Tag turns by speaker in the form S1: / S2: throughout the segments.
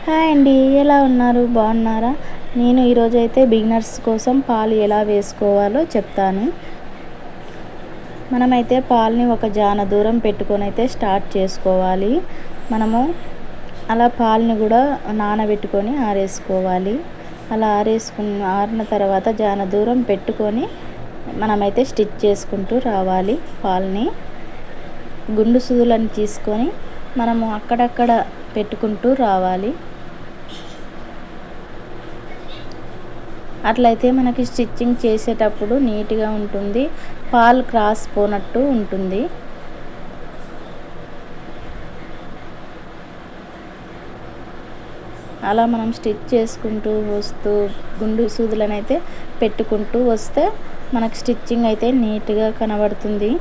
S1: Hi అండి, ఎలా ఉన్నారు? బాగున్నారా? నేను ఈరోజు అయితే బిగినర్స్ కోసం పాలు ఎలా వేసుకోవాలో చెప్తాను. మనమైతే పాలని ఒక జాన దూరం పెట్టుకొని అయితే స్టార్ట్ చేసుకోవాలి. మనము అలా పాలని కూడా నానబెట్టుకొని ఆరేసుకోవాలి. అలా ఆరిన తర్వాత జాన దూరం పెట్టుకొని మనమైతే స్టిచ్ చేసుకుంటూ రావాలి. పాలని గుండు సూదులను తీసుకొని మనము అక్కడక్కడ పెట్టుకుంటూ రావాలి. అట్లయితే మనకి స్టిచ్చింగ్ చేసేటప్పుడు నీట్గా ఉంటుంది, పాలు క్రాస్ పోనట్టు ఉంటుంది. అలా మనం స్టిచ్ చేసుకుంటూ వస్తూ గుండు సూదులను అయితే పెట్టుకుంటూ వస్తే మనకు స్టిచ్చింగ్ అయితే నీట్గా కనబడుతుంది.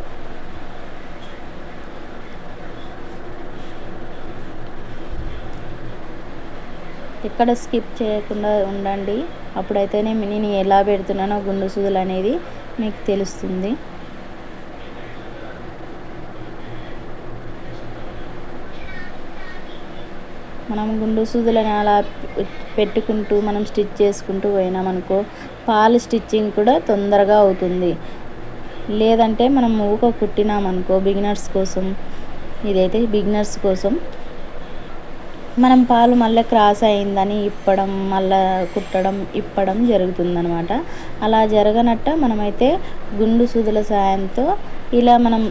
S1: ఎక్కడ స్కిప్ చేయకుండా ఉండండి, అప్పుడైతేనే నేను ఎలా పెడుతున్నానో గుండు సూదులు అనేది మీకు తెలుస్తుంది. మనం గుండు సూదులను అలా పెట్టుకుంటూ మనం స్టిచ్ చేసుకుంటూ పోయినామనుకో పాలు స్టిచ్చింగ్ కూడా తొందరగా అవుతుంది. లేదంటే మనం ఊక కుట్టినామనుకో బిగినర్స్ కోసం, ఇదైతే బిగినర్స్ కోసం, మనం పాలు మళ్ళీ క్రాస్ అయిందని ఇప్పడం, మళ్ళీ కుట్టడం ఇప్పడం జరుగుతుందనమాట. అలా జరగనట్ట మనమైతే గుండు సూదుల సాయంతో ఇలా మనం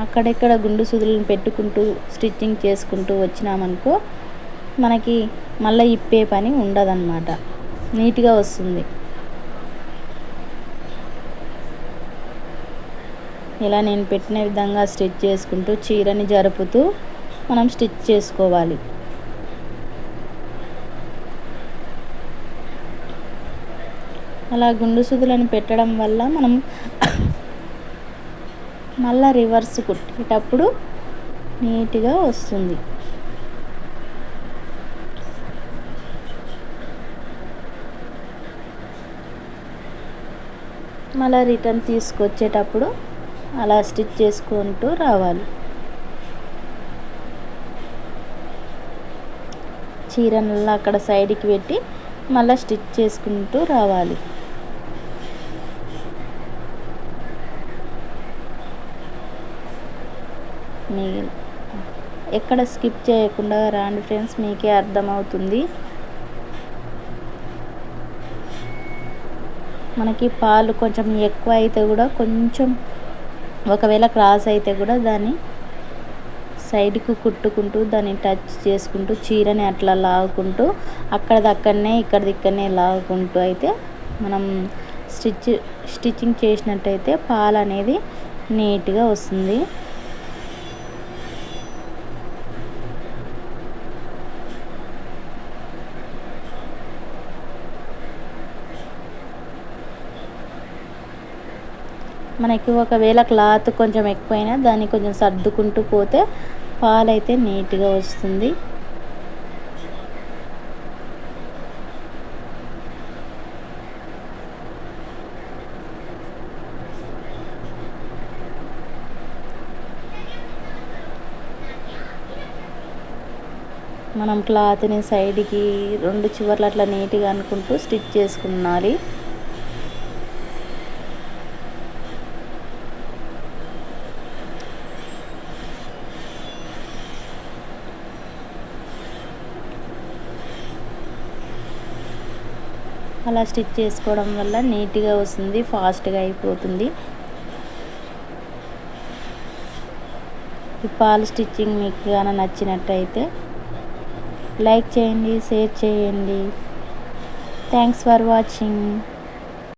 S1: అక్కడెక్కడ గుండు సూదులను పెట్టుకుంటూ స్టిచ్చింగ్ చేసుకుంటూ వచ్చినామనుకో మనకి మళ్ళీ ఇప్పే పని ఉండదన్నమాట, నీట్గా వస్తుంది. ఇలా నేను పెట్టిన విధంగా స్టిచ్ చేసుకుంటూ చీరని జరుపుతూ మనం స్టిచ్ చేసుకోవాలి. అలా గుండు సూదులను పెట్టడం వల్ల మనం మళ్ళీ రివర్స్ కుట్టేటప్పుడు నీట్గా వస్తుంది. మళ్ళీ రిటర్న్ తీసుకొచ్చేటప్పుడు అలా స్టిచ్ చేసుకుంటూ రావాలి. చీరనల్లా అక్కడ సైడ్కి పెట్టి మళ్ళీ స్టిచ్ చేసుకుంటూ రావాలి. ఎక్కడ స్కిప్ చేయకుండా రాండి ఫ్రెండ్స్, మీకే అర్థమవుతుంది. మనకి పాలు కొంచెం ఎక్కువ అయితే కూడా కొంచెం ఒకవేళ క్రాస్ అయితే కూడా దాన్ని సైడ్కు కుట్టుకుంటూ దాన్ని టచ్ చేసుకుంటూ చీరని అట్లా లాగుకుంటూ అక్కడదక్కడనే ఇక్కడదిక్కడనే లాగుకుంటూ అయితే మనం స్టిచ్చింగ్ చేసినట్టయితే పాలు అనేది నీట్గా వస్తుంది. మనకి ఒకవేళ క్లాత్ కొంచెం ఎక్కువైనా దాన్ని కొంచెం సర్దుకుంటూ పోతే పాలైతే నీట్గా వస్తుంది. మనం క్లాత్ని సైడ్కి రెండు చివర్లు అట్లా నీట్గా అనుకుంటూ స్టిచ్ చేసుకున్నాలి. అలా స్టిచ్ చేసుకోవడం వల్ల నీట్గా వస్తుంది, ఫాస్ట్గా అయిపోతుంది. ఈ పాలు స్టిచ్చింగ్ మీకు కానీ నచ్చినట్టయితే లైక్ చేయండి, షేర్ చేయండి. Thanks for watching.